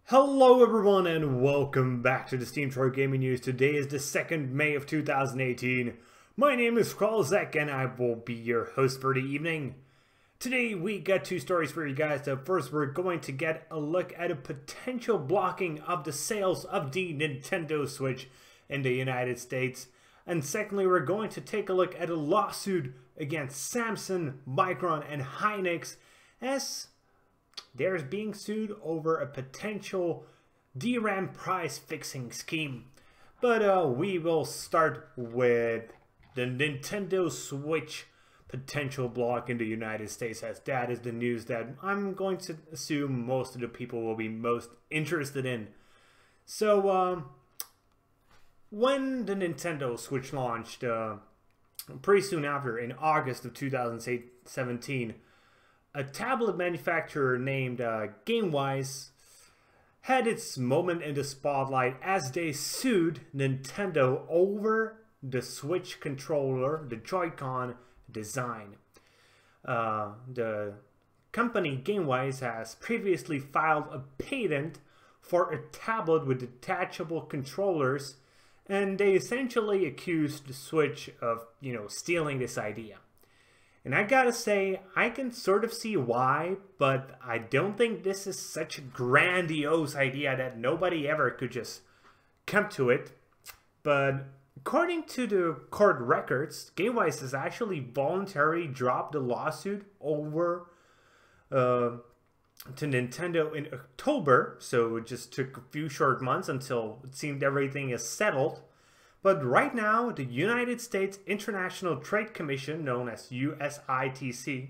Hello everyone and welcome back to the SteemTrail Gaming News. Today is the 2nd May of 2018. My name is Kralizec and I will be your host for the evening. Today we got two stories for you guys. So first we're going to get a look at a potential blocking of the sales of the Nintendo Switch in the United States. And secondly we're going to take a look at a lawsuit against Samsung, Micron and Hynix as they're being sued over a potential DRAM price fixing scheme. But we will start with the Nintendo Switch potential block in the United States, as that is the news that I'm going to assume most of the people will be most interested in. So when the Nintendo Switch launched pretty soon after, in August of 2017, a tablet manufacturer named GameWise had its moment in the spotlight as they sued Nintendo over the Switch controller, the Joy-Con design. The company GameWise has previously filed a patent for a tablet with detachable controllers, and they essentially accused the Switch of, stealing this idea. And I gotta say, I can sort of see why, but I don't think this is such a grandiose idea that nobody ever could just come to it. But according to the court records, GameWise has actually voluntarily dropped the lawsuit over to Nintendo in October, so it just took a few short months until it seemed everything is settled. But right now, the United States International Trade Commission, known as USITC,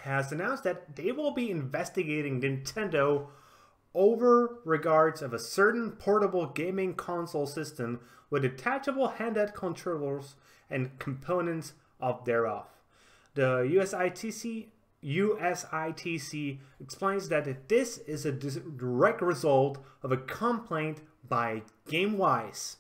has announced that they will be investigating Nintendo over regards of a certain portable gaming console system with detachable handheld controllers and components of thereof. The USITC explains that this is a direct result of a complaint by GameWise.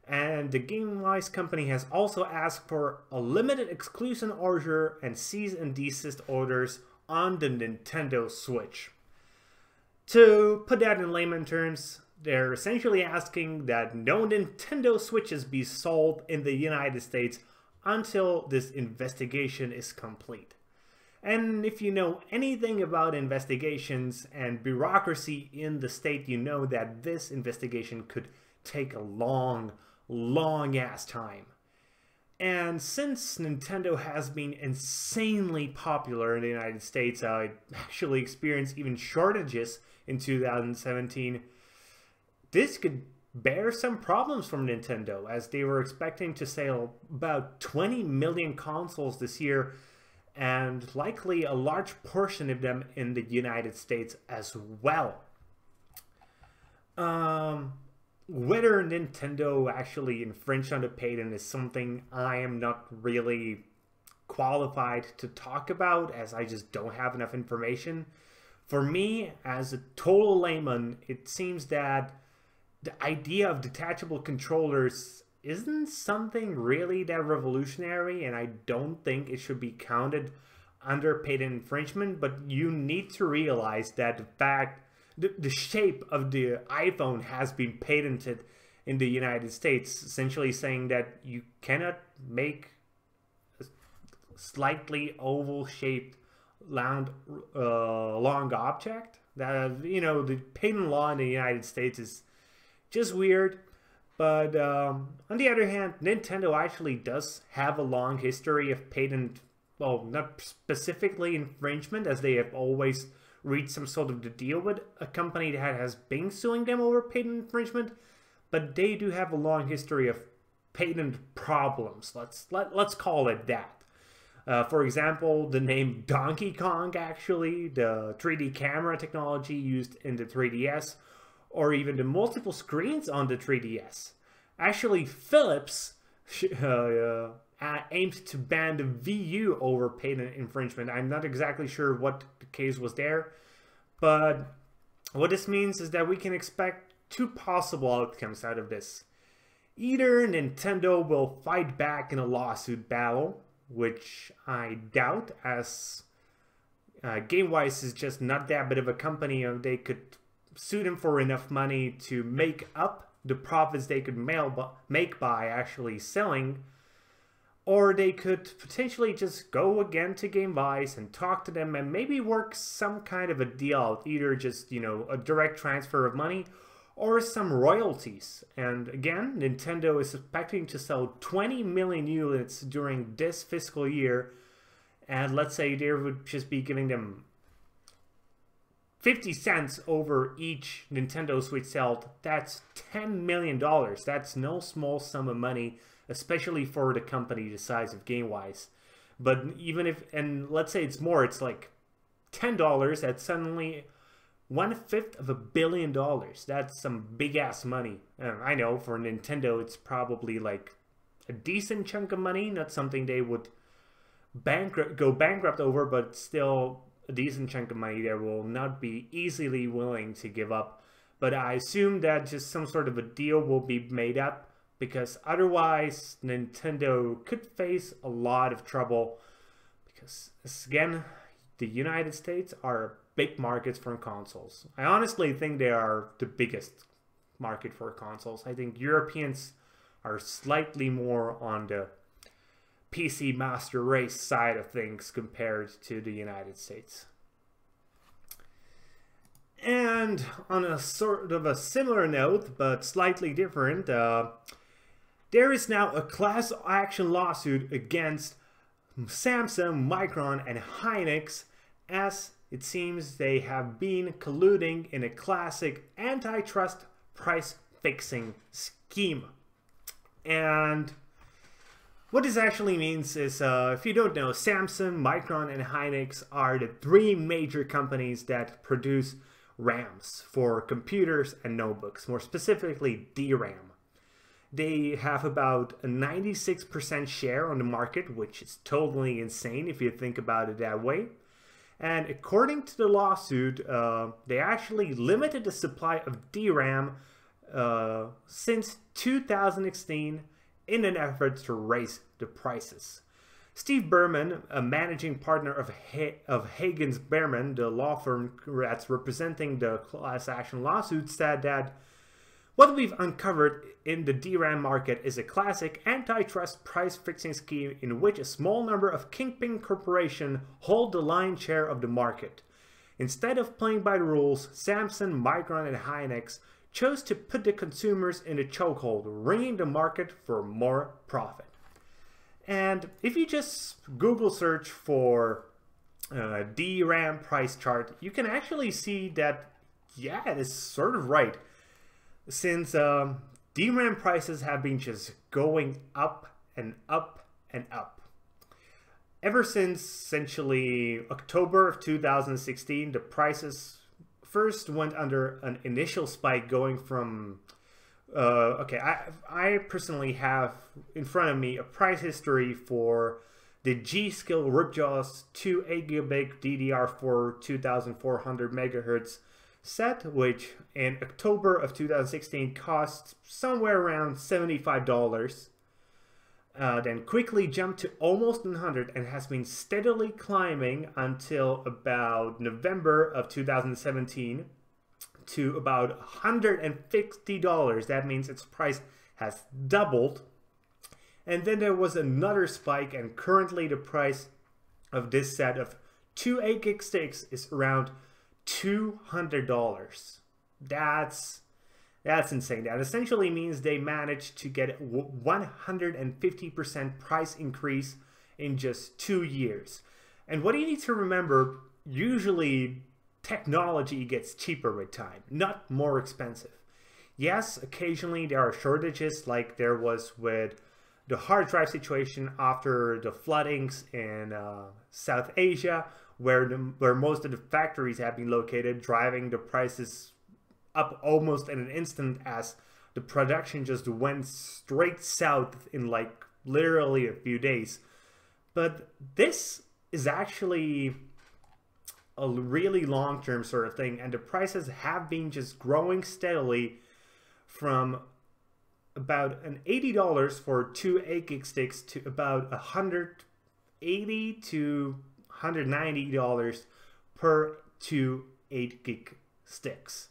And the GameWise company has also asked for a limited exclusion order and cease and desist orders on the Nintendo Switch. To put that in layman terms, they're essentially asking that no Nintendo Switches be sold in the United States until this investigation is complete. And if you know anything about investigations and bureaucracy in the state, you know that this investigation could take a long ass time. And since Nintendo has been insanely popular in the United States, it actually experienced even shortages in 2017, this could bear some problems from Nintendo, as they were expecting to sell about 20 million consoles this year, and likely a large portion of them in the United States as well. Whether Nintendo actually infringed on the patent is something I am not really qualified to talk about, as I just don't have enough information. For me, as a total layman, it seems that the idea of detachable controllers isn't something really that revolutionary, and I don't think it should be counted under patent infringement, but you need to realize that the shape of the iPhone has been patented in the United States, essentially saying that you cannot make a slightly oval-shaped long object. The patent law in the United States is just weird. But on the other hand, Nintendo actually does have a long history of patent, well, not specifically infringement, as they have always reached some sort of the deal with a company that has been suing them over patent infringement, but they do have a long history of patent problems. Let's call it that. For example, the name Donkey Kong, actually, the 3D camera technology used in the 3DS, or even the multiple screens on the 3DS. Actually, Philips aimed to ban the VU over patent infringement. I'm not exactly sure what the case was there, but what this means is that we can expect two possible outcomes out of this. Either Nintendo will fight back in a lawsuit battle, which I doubt, as GameWise is just not that bit of a company. They could sue them for enough money to make up the profits they could make by actually selling, or they could potentially just go again to GameWise and talk to them and maybe work some kind of a deal out, either just, you know, a direct transfer of money or some royalties. And again, Nintendo is expecting to sell 20 million units during this fiscal year, and let's say they would just be giving them 50 cents over each Nintendo Switch sold. That's $10 million. That's no small sum of money, especially for the company the size of GameWise. But even if, and let's say it's more, it's like $10, that's suddenly 1/5 of $1 billion. That's some big ass money. I know for Nintendo it's probably like a decent chunk of money, not something they would go bankrupt over, but still a decent chunk of money they will not be easily willing to give up. But I assume that just some sort of a deal will be made up, because otherwise Nintendo could face a lot of trouble, because again, the United States are big markets for consoles. I honestly think they are the biggest market for consoles. I think Europeans are slightly more on the PC master race side of things compared to the United States. And on a sort of a similar note, but slightly different, there is now a class action lawsuit against Samsung, Micron, and Hynix, as it seems they have been colluding in a classic antitrust price fixing scheme. And what this actually means is, if you don't know, Samsung, Micron, and Hynix are the three major companies that produce RAMs for computers and notebooks, more specifically DRAM. They have about a 96% share on the market, which is totally insane if you think about it that way. And according to the lawsuit, they actually limited the supply of DRAM since 2016 in an effort to raise the prices. Steve Berman, a managing partner of Hagens Berman, the law firm that's representing the class action lawsuit, said that what we've uncovered in the DRAM market is a classic antitrust price fixing scheme in which a small number of kingpin corporations hold the lion's share of the market. Instead of playing by the rules, Samsung, Micron, and Hynix chose to put the consumers in a chokehold, wringing the market for more profit. And if you just Google search for DRAM price chart, you can actually see that, yeah, it is sort of right. Since DRAM prices have been just going up and up and up. Ever since essentially October of 2016, the prices first went under an initial spike going from, okay, I personally have in front of me a price history for the G-Skill Ripjaws 2 8GB DDR4 2400 MHz set, which in October of 2016 cost somewhere around $75, then quickly jumped to almost 100 and has been steadily climbing until about November of 2017 to about $150. That means its price has doubled. And then there was another spike, and currently the price of this set of 2 8GB sticks is around $200. That's insane. That essentially means they managed to get 150% price increase in just 2 years. And what you need to remember, usually technology gets cheaper with time, not more expensive. Yes, occasionally there are shortages, like there was with the hard drive situation after the floodings in South Asia, where most of the factories have been located, driving the prices up almost in an instant as the production just went straight south in like literally a few days. But this is actually a really long-term sort of thing, and the prices have been just growing steadily from about an $80 for 2 8GB sticks to about $100 $80 to $190 per 2 8-gig sticks.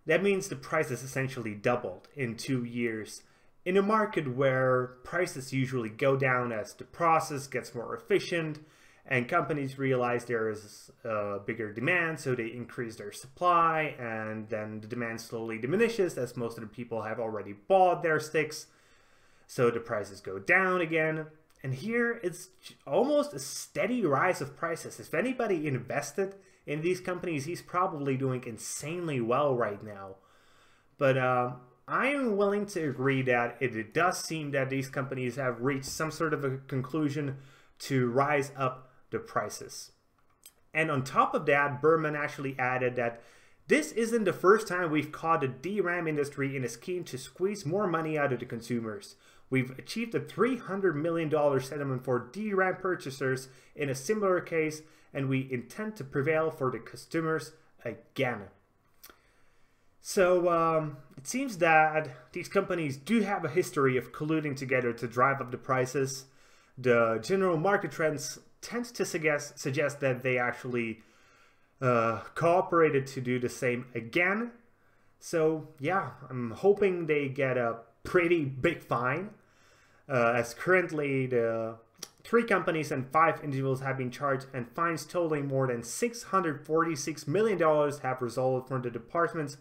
That means the price has essentially doubled in 2 years. In a market where prices usually go down as the process gets more efficient and companies realize there is a bigger demand, so they increase their supply, and then the demand slowly diminishes as most of the people have already bought their sticks, so the prices go down again. And here it's almost a steady rise of prices. If anybody invested in these companies, he's probably doing insanely well right now. But I am willing to agree that it does seem that these companies have reached some sort of a conclusion to rise up the prices. And on top of that, Berman actually added that this isn't the first time we've caught the DRAM industry in a scheme to squeeze more money out of the consumers. We've achieved a $300 million settlement for DRAM purchasers in a similar case, and we intend to prevail for the customers again. So it seems that these companies do have a history of colluding together to drive up the prices. The general market trends tend to suggest that they actually cooperated to do the same again. So yeah, I'm hoping they get a pretty big fine, as currently the 3 companies and 5 individuals have been charged, and fines totaling more than $646 million have resulted from the department's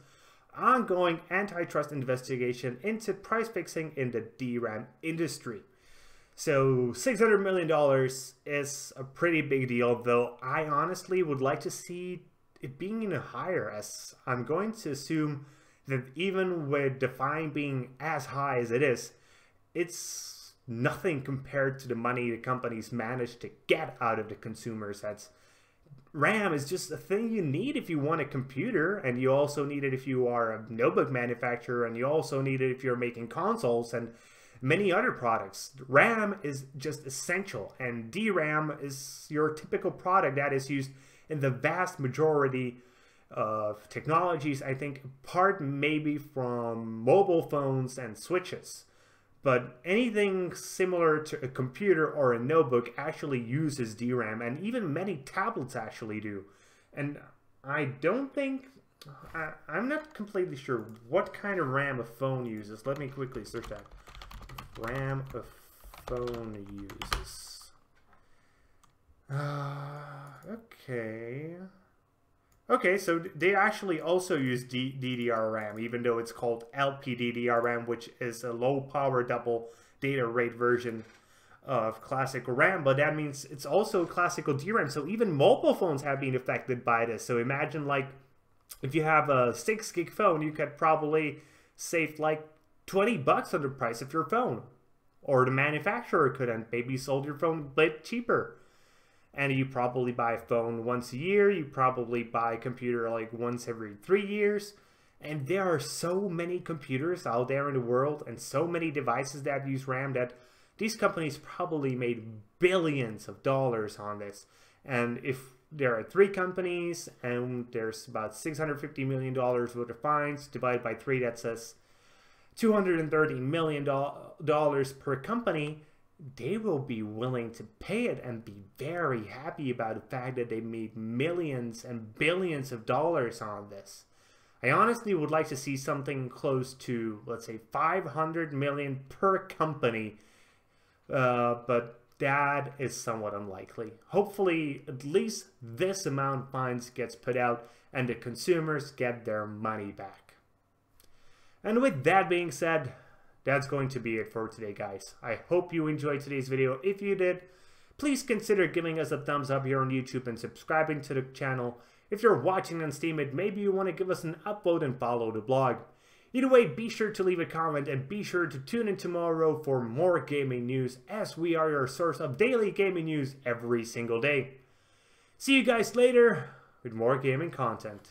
ongoing antitrust investigation into price fixing in the DRAM industry. So $600 million is a pretty big deal, though I honestly would like to see it being even higher, as I'm going to assume that even with the fine being as high as it is, it's nothing compared to the money the companies managed to get out of the consumers. That's RAM is just a thing you need if you want a computer, and you also need it if you are a notebook manufacturer, and you also need it if you're making consoles and many other products. RAM is just essential, and DRAM is your typical product that is used in the vast majority of technologies, I think, apart maybe from mobile phones and switches. But anything similar to a computer or a notebook actually uses DRAM, and even many tablets actually do. And I don't think, I'm not completely sure what kind of RAM a phone uses. Let me quickly search that. RAM a phone uses. Okay, so they actually also use DDR-RAM, even though it's called LPDDR-RAM, which is a low-power double data rate version of classical RAM, but that means it's also classical DRAM, so even mobile phones have been affected by this. So imagine, like, if you have a 6-gig phone, you could probably save like $20 on the price of your phone. Or the manufacturer could have maybe sold your phone a bit cheaper. And you probably buy a phone once a year, you probably buy a computer like once every 3 years. And there are so many computers out there in the world and so many devices that use RAM that these companies probably made billions of dollars on this. And if there are 3 companies and there's about $650 million worth of fines, divided by 3, that says $230 million per company, they will be willing to pay it and be very happy about the fact that they made millions and billions of dollars on this. I honestly would like to see something close to, let's say, 500 million per company, but that is somewhat unlikely. Hopefully, at least this amount of fines gets put out and the consumers get their money back. And with that being said, that's going to be it for today, guys. I hope you enjoyed today's video. If you did, please consider giving us a thumbs up here on YouTube and subscribing to the channel. If you're watching on Steam, maybe you want to give us an upvote and follow the blog. Either way, be sure to leave a comment and be sure to tune in tomorrow for more gaming news, as we are your source of daily gaming news every single day. See you guys later with more gaming content.